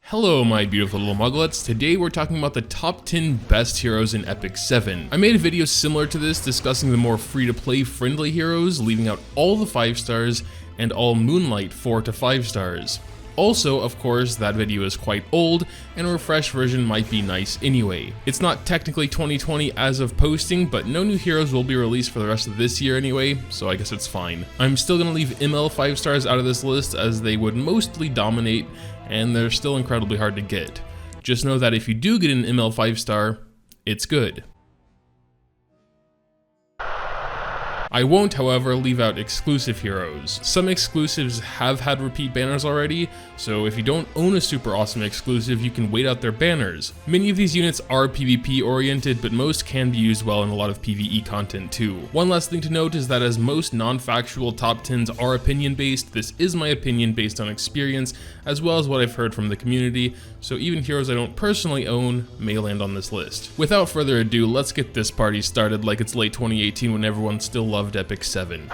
Hello my beautiful little Moglets. Today we're talking about the top 10 best heroes in Epic 7. I made a video similar to this discussing the more free-to-play friendly heroes, leaving out all the 5 stars and all Moonlight 4 to 5 stars. Also, of course, that video is quite old and a refreshed version might be nice anyway. It's not technically 2020 as of posting, but no new heroes will be released for the rest of this year anyway, so I guess it's fine. I'm still gonna leave ML 5 stars out of this list as they would mostly dominate and they're still incredibly hard to get. Just know that if you do get an ML 5 star, it's good. I won't, however, leave out exclusive heroes. Some exclusives have had repeat banners already, so if you don't own a super awesome exclusive, you can wait out their banners. Many of these units are PvP oriented, but most can be used well in a lot of PvE content too. One last thing to note is that as most non-factual top 10s are opinion based, this is my opinion based on experience, as well as what I've heard from the community, so even heroes I don't personally own may land on this list. Without further ado, let's get this party started like it's late 2018 when everyone still loved Epic 7.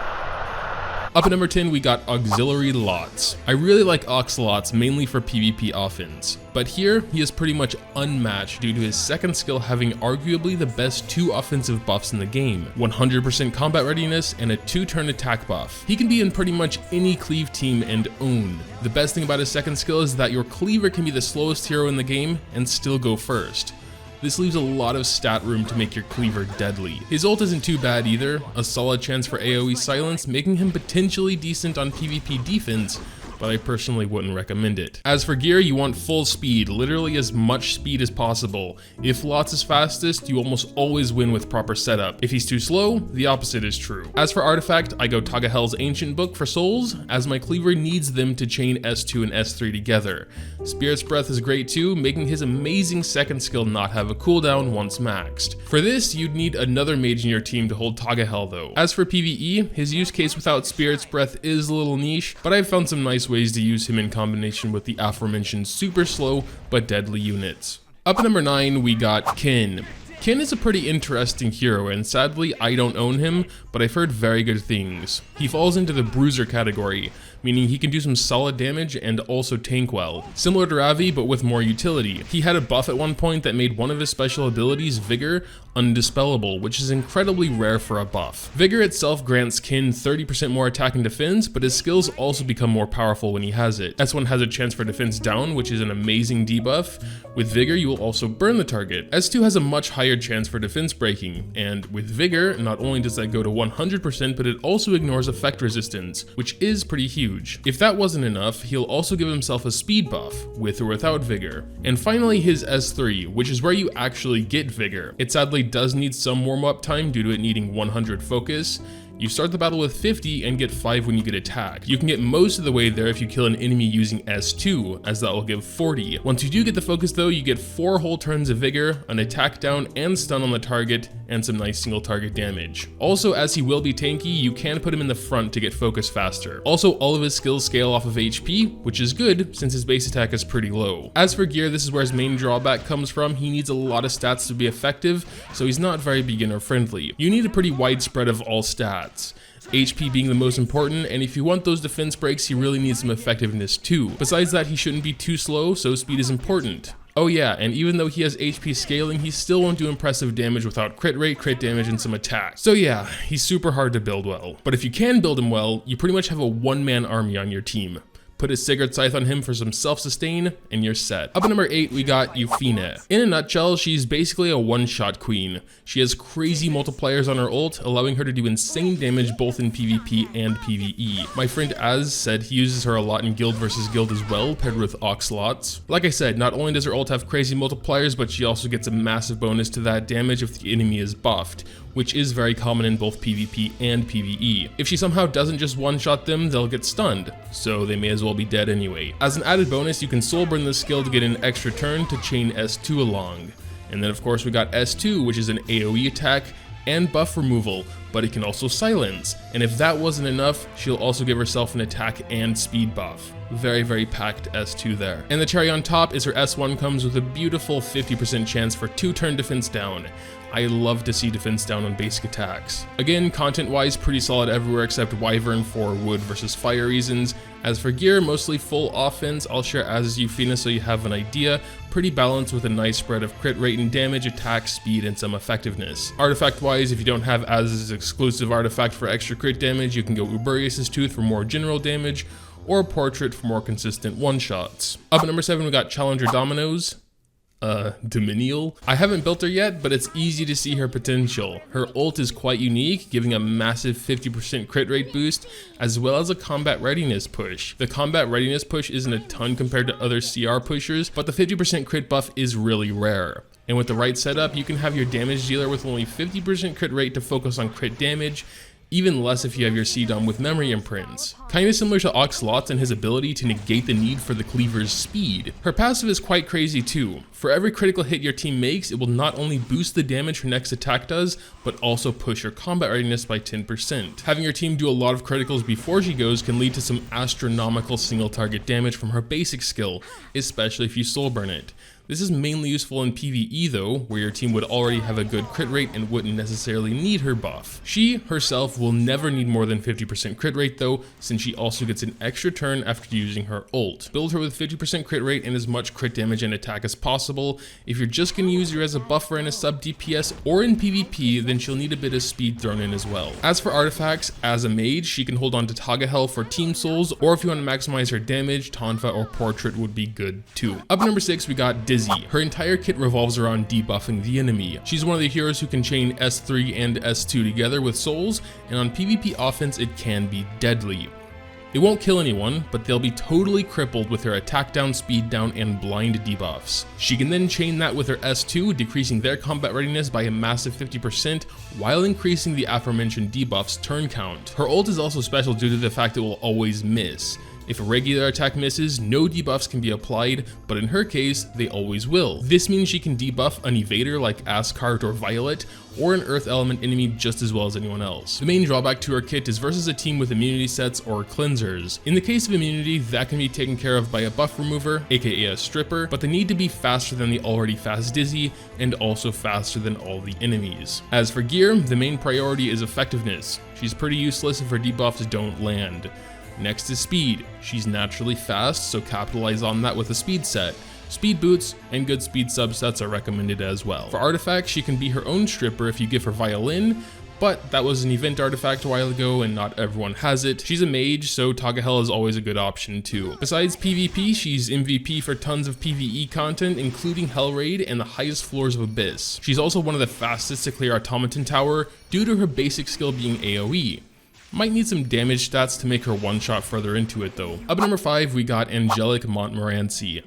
Up at number 10, we got Auxiliary Lots. I really like Oxlots mainly for PvP offense, but here he is pretty much unmatched due to his second skill having arguably the best 2 offensive buffs in the game, 100% combat readiness and a 2-turn attack buff. He can be in pretty much any cleave team and own. The best thing about his second skill is that your cleaver can be the slowest hero in the game and still go first. This leaves a lot of stat room to make your cleaver deadly. His ult isn't too bad either, a solid chance for AoE silence, making him potentially decent on PvP defense, but I personally wouldn't recommend it. As for gear, you want full speed, literally as much speed as possible. If Lots is fastest, you almost always win with proper setup. If he's too slow, the opposite is true. As for artifact, I go Tagahel's Ancient Book for souls, as my cleaver needs them to chain S2 and S3 together. Spirit's Breath is great too, making his amazing second skill not have a cooldown once maxed. For this, you'd need another mage in your team to hold Tagahel though. As for PvE, his use case without Spirit's Breath is a little niche, but I've found some nice ways to use him in combination with the aforementioned super slow but deadly units. Up at number 9, we got Kin. Kin is a pretty interesting hero, and sadly I don't own him, but I've heard very good things. He falls into the bruiser category, meaning he can do some solid damage and also tank well. Similar to Ravi, but with more utility. He had a buff at one point that made one of his special abilities, Vigor, undispellable, which is incredibly rare for a buff. Vigor itself grants Kin 30% more attack and defense, but his skills also become more powerful when he has it. S1 has a chance for defense down, which is an amazing debuff. With Vigor, you will also burn the target. S2 has a much higher chance for defense breaking, and with Vigor, not only does that go to 100%, but it also ignores effect resistance, which is pretty huge. If that wasn't enough, he'll also give himself a speed buff, with or without Vigor. And finally his S3, which is where you actually get Vigor. It sadly does need some warm-up time due to it needing 100 focus. You start the battle with 50 and get 5 when you get attacked. You can get most of the way there if you kill an enemy using S2, as that will give 40. Once you do get the focus though, you get 4 whole turns of Vigor, an attack down and stun on the target, and some nice single target damage. Also, as he will be tanky, you can put him in the front to get focus faster. Also, all of his skills scale off of HP, which is good since his base attack is pretty low. As for gear, this is where his main drawback comes from. He needs a lot of stats to be effective, so he's not very beginner friendly. You need a pretty wide spread of all stats. HP being the most important, and if you want those defense breaks, he really needs some effectiveness too. Besides that, he shouldn't be too slow, so speed is important. Oh yeah, and even though he has HP scaling, he still won't do impressive damage without crit rate, crit damage, and some attack. So yeah, he's super hard to build well. But if you can build him well, you pretty much have a one-man army on your team. Put a Sigurd Scythe on him for some self-sustain, and you're set. Up at number 8, we got Yufine. In a nutshell, she's basically a one-shot queen. She has crazy multipliers on her ult, allowing her to do insane damage both in PvP and PvE. My friend Az said he uses her a lot in guild versus guild as well, paired with Oxlots. Like I said, not only does her ult have crazy multipliers, but she also gets a massive bonus to that damage if the enemy is buffed, which is very common in both PvP and PvE. If she somehow doesn't just one-shot them, they'll get stunned, so they may as well be dead anyway. As an added bonus, you can soul burn this skill to get an extra turn to chain S2 along. And then of course we got S2, which is an AoE attack and buff removal, but it can also silence, and if that wasn't enough, she'll also give herself an attack and speed buff. Very packed S2 there. And the cherry on top is her S1 comes with a beautiful 50% chance for 2-turn defense down. I love to see defense down on basic attacks. Again, content-wise, pretty solid everywhere except Wyvern for wood versus fire reasons. As for gear, mostly full offense. I'll share as is Yufine so you have an idea. Pretty balanced with a nice spread of crit rate and damage, attack, speed, and some effectiveness. Artifact-wise, if you don't have Az's exclusive artifact for extra crit damage, you can go Uberius's Tooth for more general damage, or Portrait for more consistent one-shots. Up at number 7, we got Challenger Dominiel. I haven't built her yet, but it's easy to see her potential. Her ult is quite unique, giving a massive 50% crit rate boost, as well as a combat readiness push. The combat readiness push isn't a ton compared to other CR pushers, but the 50% crit buff is really rare. And with the right setup, you can have your damage dealer with only 50% crit rate to focus on crit damage, even less if you have your C-Dom with memory imprints. Kinda similar to Oxlots and his ability to negate the need for the cleaver's speed. Her passive is quite crazy too. For every critical hit your team makes, it will not only boost the damage her next attack does, but also push her combat readiness by 10%. Having your team do a lot of criticals before she goes can lead to some astronomical single target damage from her basic skill, especially if you soul burn it. This is mainly useful in PvE though, where your team would already have a good crit rate and wouldn't necessarily need her buff. She herself will never need more than 50% crit rate though, since she also gets an extra turn after using her ult. Build her with 50% crit rate and as much crit damage and attack as possible. If you're just going to use her as a buffer and a sub DPS or in PvP, then she'll need a bit of speed thrown in as well. As for artifacts, as a mage, she can hold on to Tagahel for team souls, or if you want to maximize her damage, Tonfa or Portrait would be good too. Up at number 6, we got Dizzy. Her entire kit revolves around debuffing the enemy. She's one of the heroes who can chain S3 and S2 together with souls, and on PvP offense it can be deadly. It won't kill anyone, but they'll be totally crippled with her attack down, speed down, and blind debuffs. She can then chain that with her S2, decreasing their combat readiness by a massive 50% while increasing the aforementioned debuffs turn count. Her ult is also special due to the fact it will always miss. If a regular attack misses, no debuffs can be applied, but in her case, they always will. This means she can debuff an evader like Ascart or Violet, or an earth element enemy just as well as anyone else. The main drawback to her kit is versus a team with immunity sets or cleansers. In the case of immunity, that can be taken care of by a buff remover, aka a stripper, but they need to be faster than the already fast Dizzy, and also faster than all the enemies. As for gear, the main priority is effectiveness. She's pretty useless if her debuffs don't land. Next is speed. She's naturally fast, so capitalize on that with a speed set. Speed boots and good speed subsets are recommended as well. For artifacts, she can be her own stripper if you give her Violin, but that was an event artifact a while ago and not everyone has it. She's a mage, so Tagahel is always a good option too. Besides PvP, she's MVP for tons of PvE content, including Hell Raid and the highest floors of Abyss. She's also one of the fastest to clear Automaton Tower due to her basic skill being AoE. Might need some damage stats to make her one-shot further into it though. Up at number 5, we got Angelic Montmorency.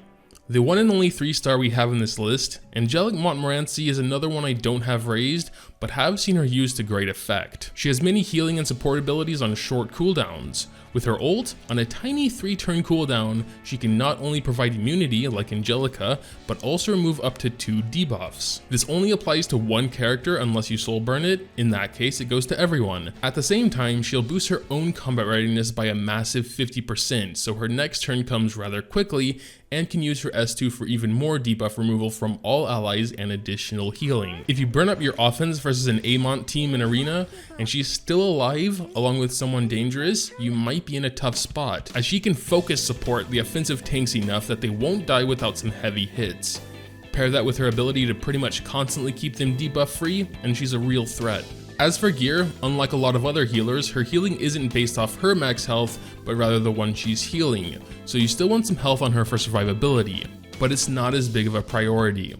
The one and only 3-star we have in this list, Angelic Montmorency is another one I don't have raised, but have seen her used to great effect. She has many healing and support abilities on short cooldowns. With her ult, on a tiny 3-turn cooldown, she can not only provide immunity like Angelica, but also remove up to 2 debuffs. This only applies to one character unless you soul burn it, in that case it goes to everyone. At the same time, she'll boost her own combat readiness by a massive 50%, so her next turn comes rather quickly, and can use her S2 for even more debuff removal from all allies and additional healing. If you burn up your offense versus an Amont team in Arena, and she's still alive along with someone dangerous, you might be in a tough spot, as she can focus support the offensive tanks enough that they won't die without some heavy hits. Pair that with her ability to pretty much constantly keep them debuff free, and she's a real threat. As for gear, unlike a lot of other healers, her healing isn't based off her max health, but rather the one she's healing, so you still want some health on her for survivability, but it's not as big of a priority.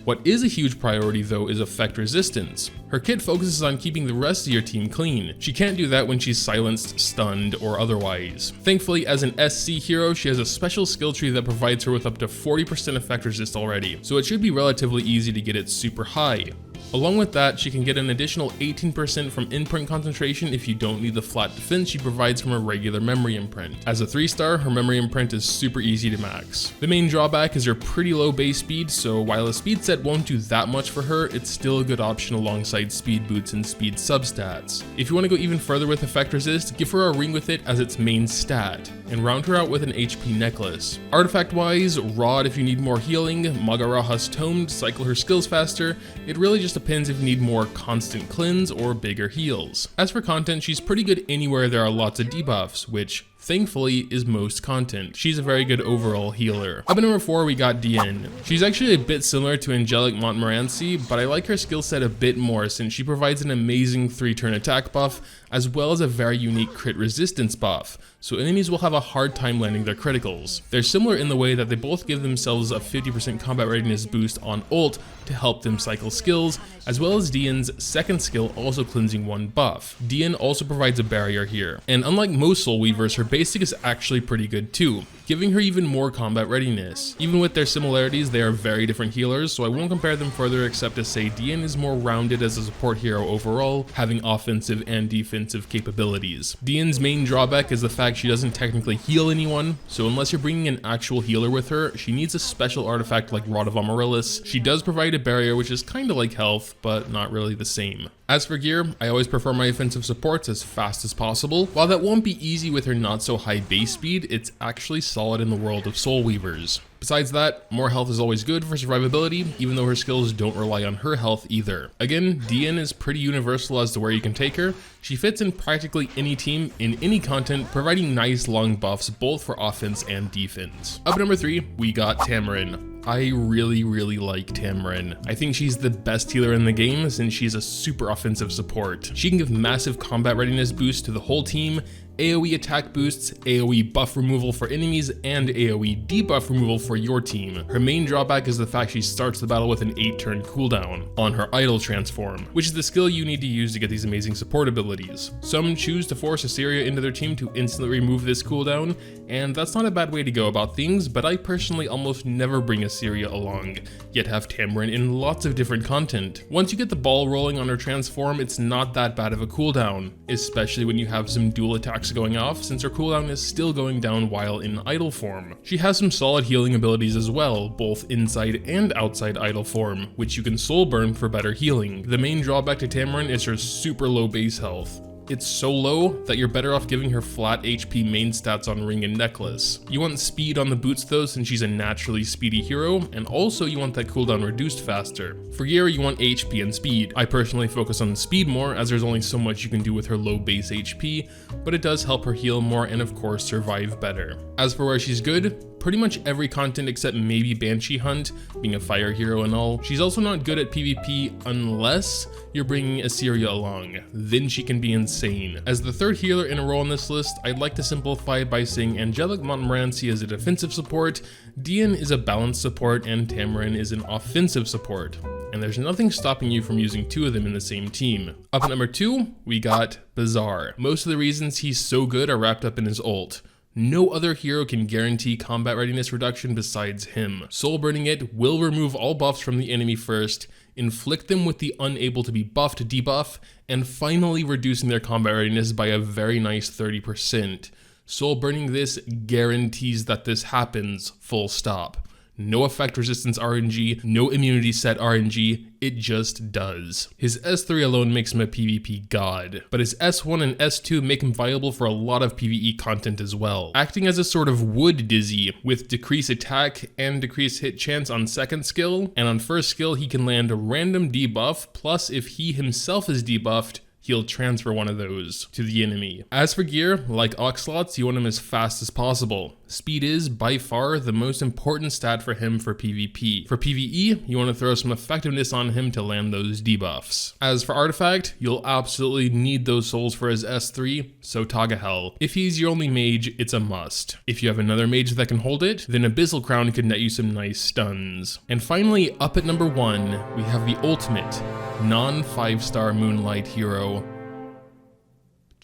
What is a huge priority though is effect resistance. Her kit focuses on keeping the rest of your team clean. She can't do that when she's silenced, stunned, or otherwise. Thankfully, as an SC hero, she has a special skill tree that provides her with up to 40% effect resist already, so it should be relatively easy to get it super high. Along with that, she can get an additional 18% from imprint concentration if you don't need the flat defense she provides from a regular memory imprint. As a 3-star, her memory imprint is super easy to max. The main drawback is her pretty low base speed, so while a speed set won't do that much for her, it's still a good option alongside speed boots and speed substats. If you want to go even further with effect resist, give her a ring with it as its main stat, and round her out with an HP necklace. Artifact wise, Rod if you need more healing, Magaraha's Tomed, cycle her skills faster. It really just depends if you need more constant cleanse or bigger heals. As for content, she's pretty good anywhere there are lots of debuffs, which thankfully is most content. She's a very good overall healer. Up at number 4, we got Diene. She's actually a bit similar to Angelic Montmorency, but I like her skill set a bit more since she provides an amazing 3-turn attack buff, as well as a very unique crit resistance buff, so enemies will have a hard time landing their criticals. They're similar in the way that they both give themselves a 50% combat readiness boost on ult to help them cycle skills, as well as Diene's second skill also cleansing 1 buff. Diene also provides a barrier here, and unlike most Soul Weavers, her basic is actually pretty good too, giving her even more combat readiness. Even with their similarities, they are very different healers, so I won't compare them further except to say Diene is more rounded as a support hero overall, having offensive and defensive capabilities. Diene's main drawback is the fact she doesn't technically heal anyone, so unless you're bringing an actual healer with her, she needs a special artifact like Rod of Amaryllis. She does provide a barrier, which is kinda like health, but not really the same. As for gear, I always prefer my offensive supports as fast as possible. While that won't be easy with her not so high base speed, it's actually solid in the world of Soul Weavers. Besides that, more health is always good for survivability, even though her skills don't rely on her health either. Again, Diene is pretty universal as to where you can take her. She fits in practically any team, in any content, providing nice long buffs both for offense and defense. Up at number 3, we got Tamarinne. I really like Tamarinne. I think she's the best healer in the game since she's a super offensive support. She can give massive combat readiness boosts to the whole team, AoE attack boosts, AoE buff removal for enemies, and AoE debuff removal for your team. Her main drawback is the fact she starts the battle with an 8-turn cooldown on her idol transform, which is the skill you need to use to get these amazing support abilities. Some choose to force Assyria into their team to instantly remove this cooldown, and that's not a bad way to go about things, but I personally almost never bring Assyria along, yet have Tamarinne in lots of different content. Once you get the ball rolling on her transform, it's not that bad of a cooldown, especially when you have some dual attacks going off, since her cooldown is still going down while in idle form. She has some solid healing abilities as well, both inside and outside idle form, which you can soul burn for better healing. The main drawback to Tamarinne is her super low base health. It's so low that you're better off giving her flat HP main stats on ring and necklace. You want speed on the boots though, since she's a naturally speedy hero, and also you want that cooldown reduced faster. For gear, you want HP and speed. I personally focus on speed more, as there's only so much you can do with her low base HP, but it does help her heal more and of course survive better. As for where she's good, pretty much every content except maybe Banshee Hunt, being a fire hero and all. She's also not good at PvP unless you're bringing Assyria along, then she can be insane. As the third healer in a row on this list, I'd like to simplify by saying Angelic Montmorency is a defensive support, Diene is a balanced support, and Tamarinne is an offensive support. And there's nothing stopping you from using 2 of them in the same team. Up at number 2, we got Basar. Most of the reasons he's so good are wrapped up in his ult. No other hero can guarantee combat readiness reduction besides him. Soul burning it will remove all buffs from the enemy first, inflict them with the unable to be buffed debuff, and finally reducing their combat readiness by a very nice 30%. Soul burning this guarantees that this happens, full stop. No effect resistance RNG, no immunity set RNG, it just does. His S3 alone makes him a PvP god, but his S1 and S2 make him viable for a lot of PvE content as well, acting as a sort of wood dizzy with decreased attack and decreased hit chance on second skill, and on first skill he can land a random debuff, plus if he himself is debuffed, he'll transfer one of those to the enemy. As for gear, like Oxlots, you want him as fast as possible. Speed is, by far, the most important stat for him for PvP. For PvE, you want to throw some effectiveness on him to land those debuffs. As for Artifact, you'll absolutely need those souls for his S3, so Tagahel. If he's your only mage, it's a must. If you have another mage that can hold it, then Abyssal Crown could net you some nice stuns. And finally, up at number 1, we have the ultimate non-5-star Moonlight hero,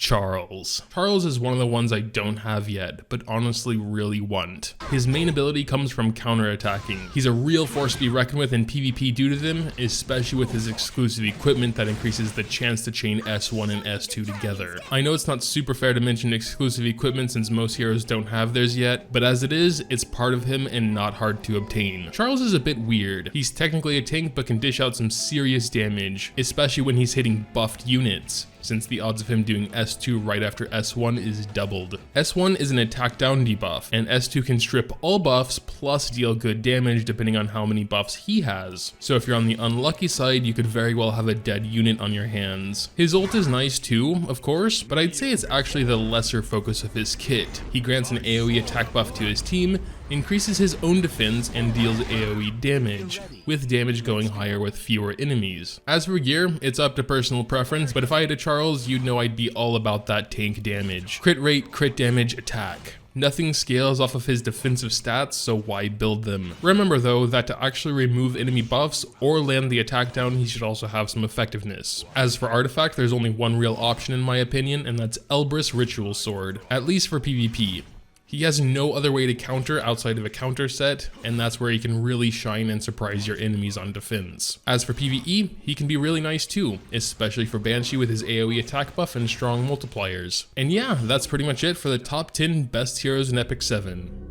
Charles. Charles is one of the ones I don't have yet, but honestly really want. His main ability comes from counterattacking. He's a real force to be reckoned with in PvP due to them, especially with his exclusive equipment that increases the chance to chain S1 and S2 together. I know it's not super fair to mention exclusive equipment since most heroes don't have theirs yet, but as it is, it's part of him and not hard to obtain. Charles is a bit weird. He's technically a tank but can dish out some serious damage, especially when he's hitting buffed units, since the odds of him doing S2 right after S1 is doubled. S1 is an attack down debuff, and S2 can strip all buffs plus deal good damage depending on how many buffs he has. So if you're on the unlucky side, you could very well have a dead unit on your hands. His ult is nice too, of course, but I'd say it's actually the lesser focus of his kit. He grants an AoE attack buff to his team, increases his own defense, and deals AoE damage, with damage going higher with fewer enemies. As for gear, it's up to personal preference, but if I had a Charles, you'd know I'd be all about that tank damage. Crit rate, crit damage, attack. Nothing scales off of his defensive stats, so why build them? Remember though, that to actually remove enemy buffs or land the attack down, he should also have some effectiveness. As for artifact, there's only one real option in my opinion, and that's Elbrus Ritual Sword, at least for PvP. He has no other way to counter outside of a counter set, and that's where he can really shine and surprise your enemies on defense. As for PvE, he can be really nice too, especially for Banshee with his AoE attack buff and strong multipliers. And yeah, that's pretty much it for the top 10 best heroes in Epic 7.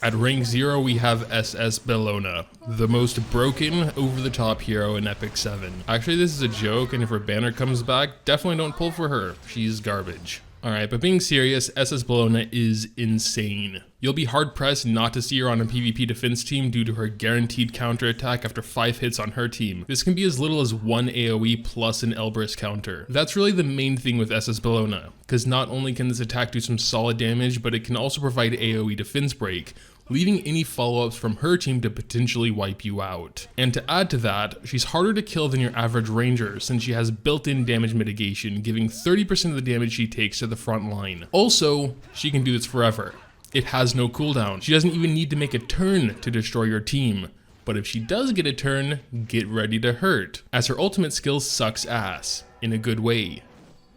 At rank 0 we have SS Bellona, the most broken over-the-top hero in Epic 7. Actually this is a joke, and if her banner comes back, definitely don't pull for her, she's garbage. Alright, but being serious, SS Bellona is insane. You'll be hard-pressed not to see her on a PvP defense team due to her guaranteed counterattack after 5 hits on her team. This can be as little as 1 AoE plus an Elbrus counter. That's really the main thing with SS Bellona, because not only can this attack do some solid damage, but it can also provide AoE defense break, leaving any follow-ups from her team to potentially wipe you out. And to add to that, she's harder to kill than your average ranger since she has built-in damage mitigation, giving 30% of the damage she takes to the front line. Also, she can do this forever. It has no cooldown. She doesn't even need to make a turn to destroy your team. But if she does get a turn, get ready to hurt, as her ultimate skill sucks ass, in a good way.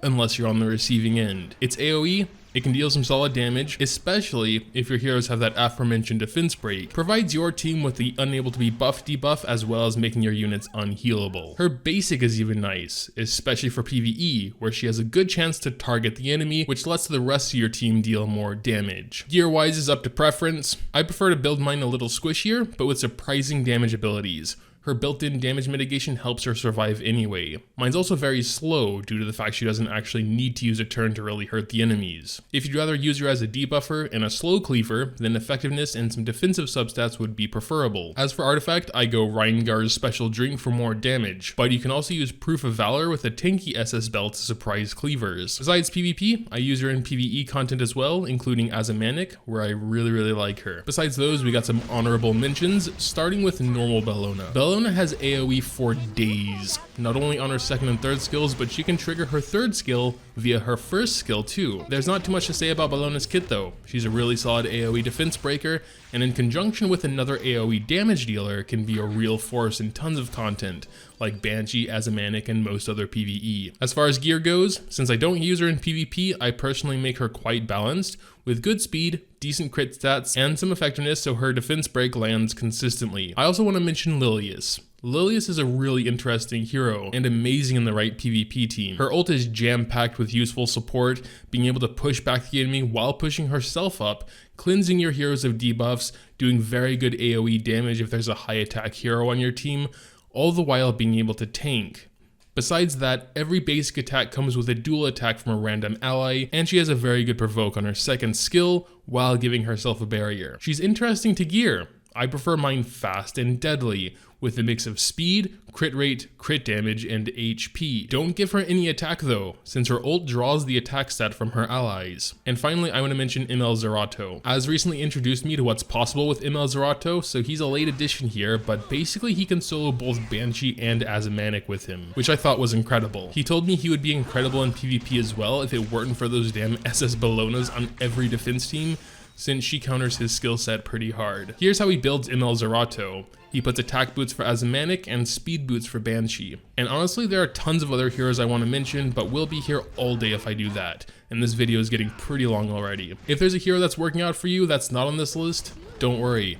Unless you're on the receiving end. Its AoE, it can deal some solid damage, especially if your heroes have that aforementioned defense break. Provides your team with the unable to be buff debuff as well as making your units unhealable. Her basic is even nice, especially for PvE, where she has a good chance to target the enemy, which lets the rest of your team deal more damage. Gear wise is up to preference. I prefer to build mine a little squishier, but with surprising damage abilities. Her built-in damage mitigation helps her survive anyway. Mine's also very slow due to the fact she doesn't actually need to use a turn to really hurt the enemies. If you'd rather use her as a debuffer and a slow cleaver, then effectiveness and some defensive substats would be preferable. As for artifact, I go Reingar's Special Drink for more damage, but you can also use Proof of Valor with a tanky SS belt to surprise cleavers. Besides PvP, I use her in PvE content as well, including as a Manic, where I really like her. Besides those, we got some honorable mentions, starting with normal Bellona. Bellona has AoE for days, not only on her second and third skills, but she can trigger her third skill via her first skill too. There's not too much to say about Bellona's kit though. She's a really solid AoE defense breaker, and in conjunction with another AoE damage dealer can be a real force in tons of content, like Banshee, Azamanic, and most other PvE. As far as gear goes, since I don't use her in PvP, I personally make her quite balanced, with good speed, decent crit stats, and some effectiveness so her defense break lands consistently. I also want to mention Lilius. Lilius is a really interesting hero and amazing in the right PvP team. Her ult is jam-packed with useful support, being able to push back the enemy while pushing herself up, cleansing your heroes of debuffs, doing very good AoE damage if there's a high attack hero on your team, all the while being able to tank. Besides that, every basic attack comes with a dual attack from a random ally, and she has a very good provoke on her second skill while giving herself a barrier. She's interesting to gear. I prefer mine fast and deadly, with a mix of speed, crit rate, crit damage, and HP. Don't give her any attack though, since her ult draws the attack stat from her allies. And finally, I want to mention ML Zerato. Az recently introduced me to what's possible with ML Zerato, so he's a late addition here, but basically he can solo both Banshee and Azamanic with him, which I thought was incredible. He told me he would be incredible in PvP as well if it weren't for those damn SS Bellonas on every defense team, since she counters his skill set pretty hard. Here's how he builds Imel Zerato. He puts attack boots for Azumanic and speed boots for Banshee. And honestly, there are tons of other heroes I want to mention, but we'll be here all day if I do that, and this video is getting pretty long already. If there's a hero that's working out for you that's not on this list, don't worry.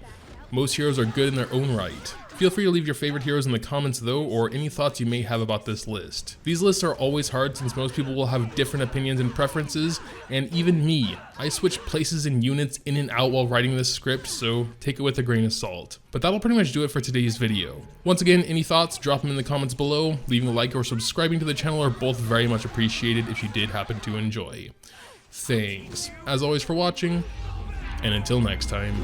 Most heroes are good in their own right. Feel free to leave your favorite heroes in the comments though, or any thoughts you may have about this list. These lists are always hard since most people will have different opinions and preferences, and even me. I switch places and units in and out while writing this script, so take it with a grain of salt. But that'll pretty much do it for today's video. Once again, any thoughts, drop them in the comments below. Leaving a like or subscribing to the channel are both very much appreciated if you did happen to enjoy. Thanks, as always, for watching, and until next time.